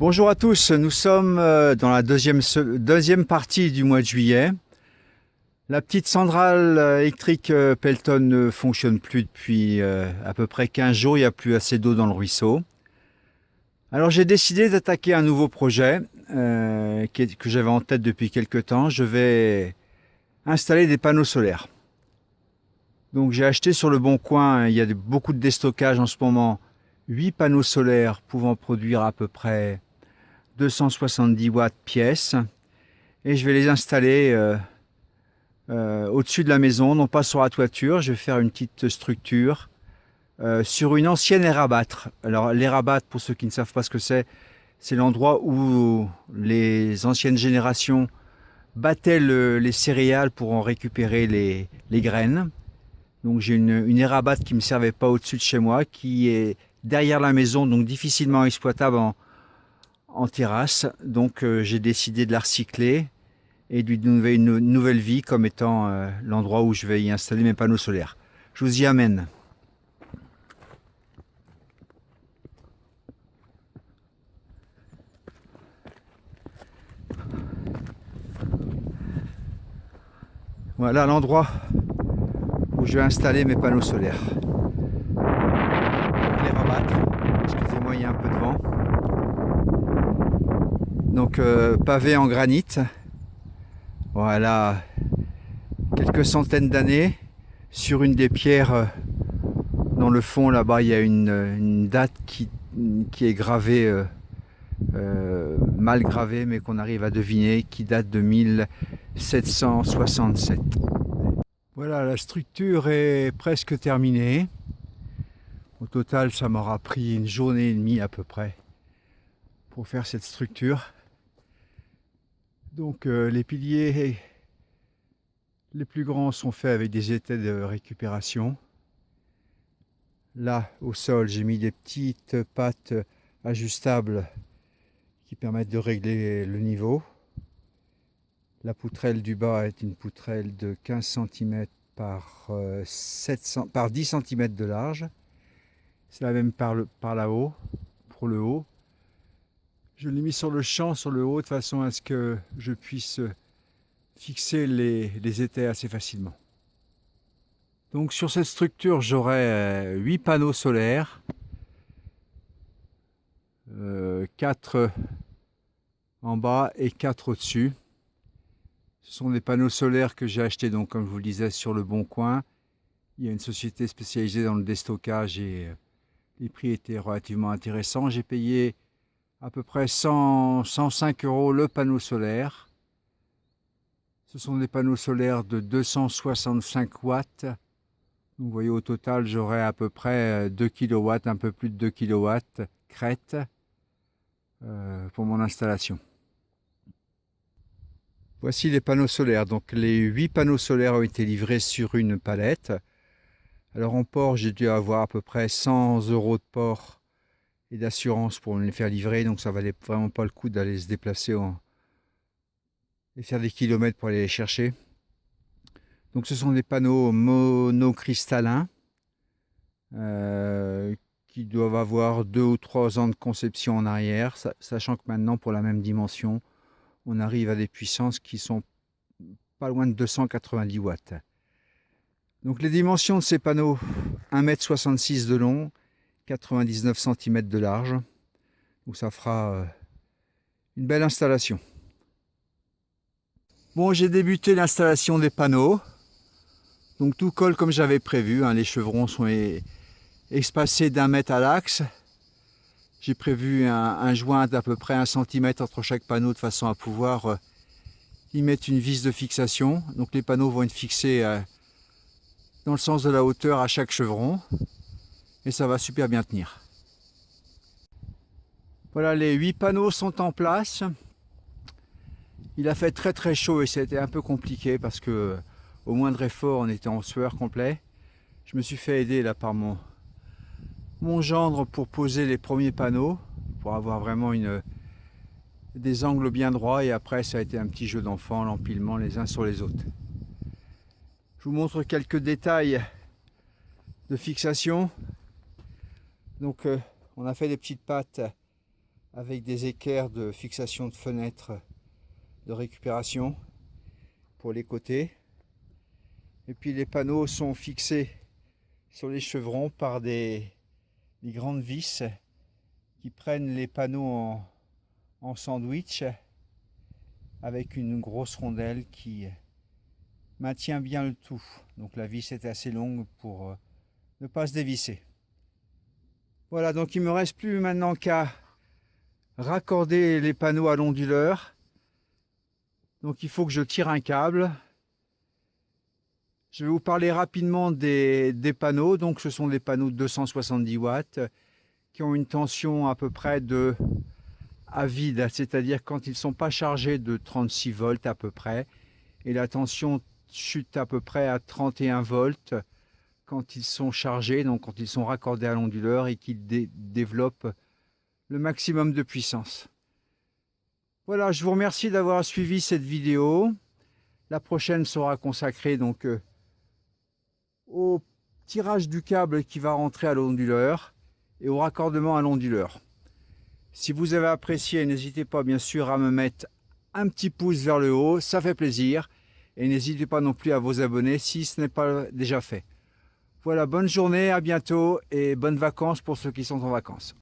Bonjour à tous, nous sommes dans la deuxième partie du mois de juillet. La petite centrale électrique Pelton ne fonctionne plus depuis à peu près 15 jours, il n'y a plus assez d'eau dans le ruisseau. Alors j'ai décidé d'attaquer un nouveau projet que j'avais en tête depuis quelques temps. Je vais installer des panneaux solaires. Donc j'ai acheté sur le Bon Coin, il y a beaucoup de déstockage en ce moment, 8 panneaux solaires pouvant produire à peu près 270 watts pièce, et je vais les installer au-dessus de la maison, non pas sur la toiture. Je vais faire une petite structure sur une ancienne aire à battre. Alors l'aire à battre, pour ceux qui ne savent pas ce que c'est l'endroit où les anciennes générations battaient les céréales pour en récupérer les graines. Donc j'ai une aire à battre qui ne me servait pas au-dessus de chez moi, qui est derrière la maison, donc difficilement exploitable en terrasse. Donc j'ai décidé de la recycler et de lui donner une nouvelle vie comme étant l'endroit où je vais y installer mes panneaux solaires. Je vous y amène. Voilà l'endroit où je vais installer mes panneaux solaires. Donc les rabattre. Excusez-moi, il y a un peu de vent. Donc pavé en granit. Voilà, quelques centaines d'années. Sur une des pierres, dans le fond là-bas, il y a une date qui est gravée, mal gravée, mais qu'on arrive à deviner, qui date de 1767. Voilà, la structure est presque terminée. Au total, ça m'aura pris une journée et demie à peu près pour faire cette structure. Donc les piliers les plus grands sont faits avec des étais de récupération. Là, au sol, j'ai mis des petites pattes ajustables qui permettent de régler le niveau. La poutrelle du bas est une poutrelle de 15 cm par 10 cm de large. C'est la même par là-haut, pour le haut. Je l'ai mis sur le champ, sur le haut, de façon à ce que je puisse fixer les étais assez facilement. Donc sur cette structure, j'aurai 8 panneaux solaires, 4 en bas et 4 au-dessus. Ce sont des panneaux solaires que j'ai achetés, donc, comme je vous le disais, sur le Bon Coin. Il y a une société spécialisée dans le déstockage et les prix étaient relativement intéressants. J'ai payé à peu près 105 € le panneau solaire. Ce sont des panneaux solaires de 265 watts. Donc, vous voyez, au total, j'aurai à peu près 2 kW, un peu plus de 2 kW crête pour mon installation. Voici les panneaux solaires. Donc les 8 panneaux solaires ont été livrés sur une palette. Alors en port, j'ai dû avoir à peu près 100 € de port et d'assurance pour me les faire livrer. Donc ça valait vraiment pas le coup d'aller se déplacer et faire des kilomètres pour aller les chercher. Donc ce sont des panneaux monocristallins qui doivent avoir 2 ou 3 ans de conception en arrière, sachant que maintenant, pour la même dimension, on arrive à des puissances qui sont pas loin de 290 watts. Donc les dimensions de ces panneaux, 1,66 m de long, 99 cm de large. Donc ça fera une belle installation. Bon, j'ai débuté l'installation des panneaux. Donc tout colle comme j'avais prévu, hein. Les chevrons sont espacés d'1 mètre à l'axe. J'ai prévu un joint d'à peu près 1 cm entre chaque panneau de façon à pouvoir y mettre une vis de fixation. Donc les panneaux vont être fixés dans le sens de la hauteur à chaque chevron et ça va super bien tenir. Voilà, les 8 panneaux sont en place. Il a fait très très chaud et c'était un peu compliqué parce que au moindre effort on était en sueur complet. Je me suis fait aider là par mon gendre pour poser les premiers panneaux, pour avoir vraiment des angles bien droits, et après ça a été un petit jeu d'enfant, l'empilement les uns sur les autres. Je vous montre quelques détails de fixation. Donc on a fait des petites pattes avec des équerres de fixation de fenêtres de récupération pour les côtés. Et puis les panneaux sont fixés sur les chevrons par des grandes vis qui prennent les panneaux en sandwich avec une grosse rondelle qui maintient bien le tout. Donc la vis est assez longue pour ne pas se dévisser. Voilà, donc il me reste plus maintenant qu'à raccorder les panneaux à l'onduleur. Donc il faut que je tire un câble. Je vais vous parler rapidement des panneaux. Donc ce sont des panneaux de 270 watts qui ont une tension à peu près de à vide, c'est-à-dire quand ils ne sont pas chargés de 36 volts à peu près, et la tension chute à peu près à 31 volts quand ils sont chargés, donc quand ils sont raccordés à l'onduleur et qu'ils développent le maximum de puissance. Voilà, je vous remercie d'avoir suivi cette vidéo. La prochaine sera consacrée donc au tirage du câble qui va rentrer à l'onduleur et au raccordement à l'onduleur. Si vous avez apprécié, n'hésitez pas bien sûr à me mettre un petit pouce vers le haut, ça fait plaisir. Et n'hésitez pas non plus à vous abonner si ce n'est pas déjà fait. Voilà, bonne journée, à bientôt et bonnes vacances pour ceux qui sont en vacances.